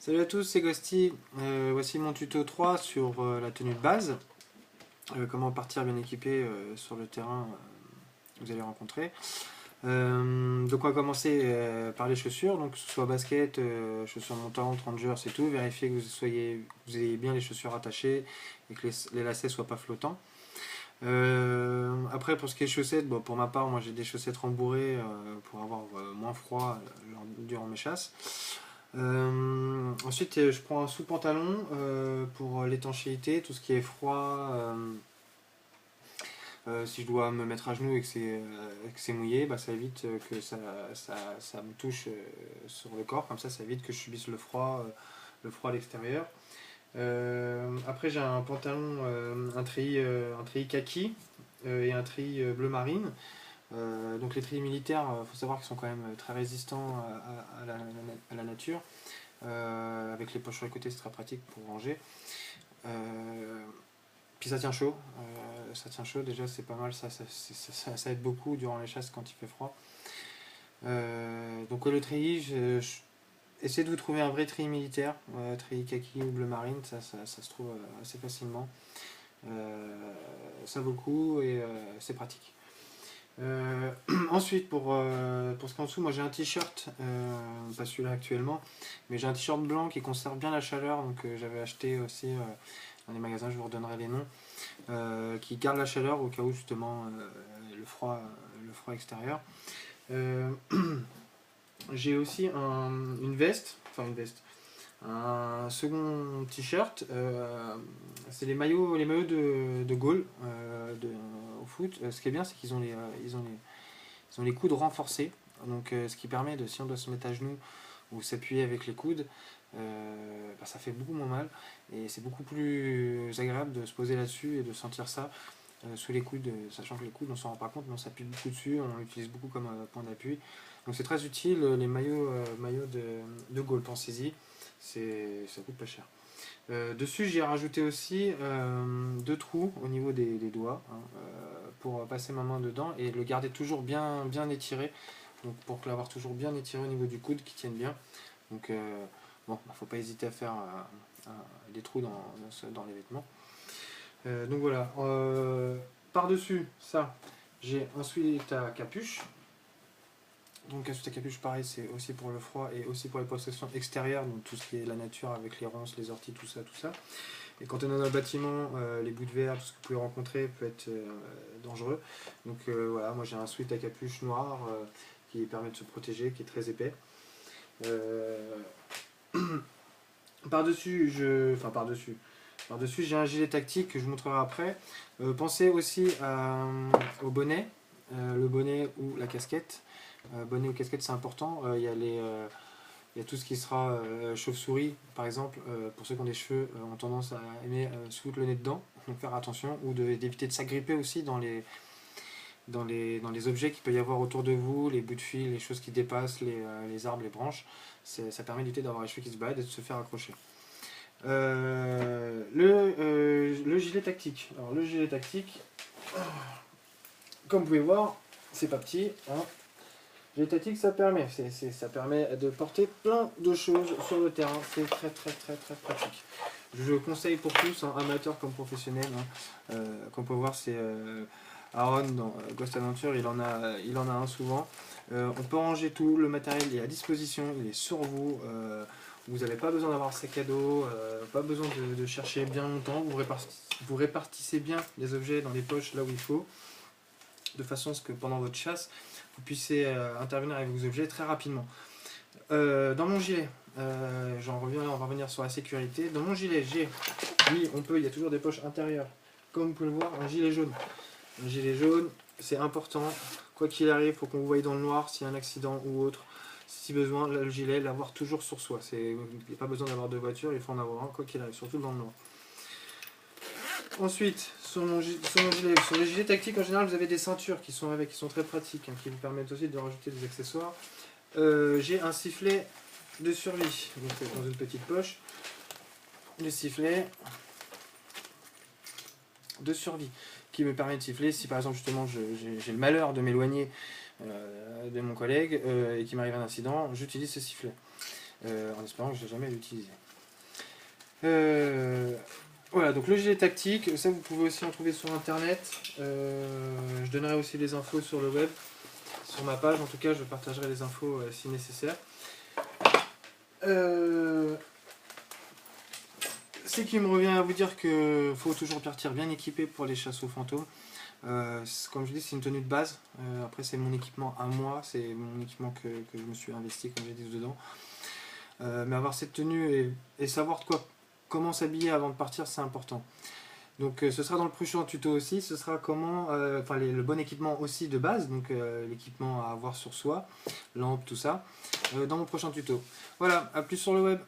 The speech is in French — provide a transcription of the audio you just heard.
Salut à tous, c'est Ghosty. Voici mon tuto 3 sur la tenue de base. Comment partir bien équipé sur le terrain que vous allez rencontrer. Donc on va commencer par les chaussures, donc que ce soit basket, chaussures montantes, rangers et tout. Vérifiez que vous ayez bien les chaussures attachées et que les lacets soient pas flottants. Après pour ce qui est chaussettes, bon, pour ma part moi j'ai des chaussettes rembourrées pour avoir moins froid durant mes chasses. Ensuite, je prends un sous-pantalon pour l'étanchéité, tout ce qui est froid. Si je dois me mettre à genoux et que c'est mouillé, bah, ça évite que ça me touche sur le corps, comme ça évite que je subisse le froid à l'extérieur. Après, j'ai un pantalon, un treillis kaki et un treillis bleu marine. Donc les treillis militaires, il faut savoir qu'ils sont quand même très résistants à la nature. Avec les poches sur les côtés, c'est très pratique pour ranger. Puis ça tient chaud. Déjà c'est pas mal, ça aide beaucoup durant les chasses quand il fait froid. Donc le treillis, essayez de vous trouver un vrai treillis militaire, treillis kaki ou bleu marine, ça se trouve assez facilement. Ça vaut le coup et c'est pratique. Ensuite, pour ce qu'en dessous, moi j'ai un t-shirt, pas celui-là actuellement, mais j'ai un t-shirt blanc qui conserve bien la chaleur, donc j'avais acheté aussi dans les magasins, je vous redonnerai les noms, qui garde la chaleur au cas où justement le froid extérieur. J'ai aussi une veste, un second t-shirt, c'est les maillots de goal au foot. Ce qui est bien, c'est qu'ils ont les coudes renforcés, donc ce qui permet si on doit se mettre à genoux ou s'appuyer avec les coudes, ça fait beaucoup moins mal et c'est beaucoup plus agréable de se poser là-dessus et de sentir ça sous les coudes, sachant que les coudes on s'en rend pas compte mais on s'appuie beaucoup dessus, on l'utilise beaucoup comme point d'appui, donc c'est très utile. Les maillots de goal, pensez-y, ça coûte pas cher. Dessus j'ai rajouté aussi 2 trous au niveau des doigts, hein, pour passer ma main dedans et le garder toujours bien étiré, donc pour l'avoir toujours bien étiré au niveau du coude, qui tienne bien. Donc bon, faut pas hésiter à faire des trous dans les vêtements. Donc voilà, par dessus ça j'ai un sweat à capuche. Donc un sweat à capuche, pareil, c'est aussi pour le froid et aussi pour les protections extérieures, donc tout ce qui est la nature avec les ronces, les orties, tout ça. Et quand on est dans un bâtiment, les bouts de verre, tout ce que vous pouvez rencontrer peut être dangereux. Donc voilà, moi j'ai un sweat à capuche noir qui permet de se protéger, qui est très épais. Par-dessus, j'ai un gilet tactique que je vous montrerai après. Pensez aussi au bonnet, le bonnet ou la casquette. Bonnet ou casquette, c'est important. Il y a tout ce qui sera chauve-souris, par exemple, pour ceux qui ont des cheveux, ont tendance à aimer se foutre le nez dedans, donc faire attention, ou d'éviter de s'agripper aussi dans les objets qu'il peut y avoir autour de vous, les bouts de fil, les choses qui dépassent, les arbres, les branches. Ça permet d'éviter d'avoir les cheveux qui se baladent et de se faire accrocher. Le gilet tactique. Alors le gilet tactique, comme vous pouvez voir, c'est pas petit, hein. Le gilet tactique, ça permet de porter plein de choses sur le terrain. C'est très pratique. Je conseille pour tous, hein, amateurs comme professionnels, hein. Comme on peut voir, c'est Aaron dans Ghost Adventure, il en a un souvent. On peut ranger tout, le matériel est à disposition, il est sur vous. Vous n'avez pas besoin d'avoir un sac à dos, pas besoin de chercher bien longtemps. Vous répartissez bien les objets dans les poches là où il faut, de façon à ce que pendant votre chasse, vous puissiez intervenir avec vos objets très rapidement. Dans mon gilet, on va revenir sur la sécurité. Dans mon gilet, il y a toujours des poches intérieures. Comme vous pouvez le voir, un gilet jaune. Un gilet jaune, c'est important. Quoi qu'il arrive, il faut qu'on vous voie dans le noir s'il y a un accident ou autre. Si besoin, le gilet, l'avoir toujours sur soi. Il n'y a pas besoin d'avoir de voiture, il faut en avoir un, quoi qu'il arrive, surtout dans le noir. Ensuite, sur les gilets tactiques, en général, vous avez des ceintures qui sont très pratiques, hein, qui vous permettent aussi de rajouter des accessoires. J'ai un sifflet de survie, donc dans une petite poche. Le sifflet de survie qui me permet de siffler si par exemple justement j'ai le malheur de m'éloigner de mon collègue et qu'il m'arrive un incident, j'utilise ce sifflet. en espérant que je n'ai jamais à l'utiliser. Voilà, donc le gilet tactique, ça vous pouvez aussi en trouver sur internet. Je donnerai aussi les infos sur le web, sur ma page en tout cas, je partagerai les infos si nécessaire. C'est qu'il me revient à vous dire qu'il faut toujours partir bien équipé pour les chasses aux fantômes. Comme je dis, c'est une tenue de base. Après, c'est mon équipement à moi, c'est mon équipement que je me suis investi, comme j'ai dit dedans. Mais avoir cette tenue et savoir comment s'habiller avant de partir, c'est important. Donc ce sera dans le prochain tuto aussi, ce sera comment, le bon équipement aussi de base, donc l'équipement à avoir sur soi, lampe, tout ça, dans mon prochain tuto. Voilà, à plus sur le web.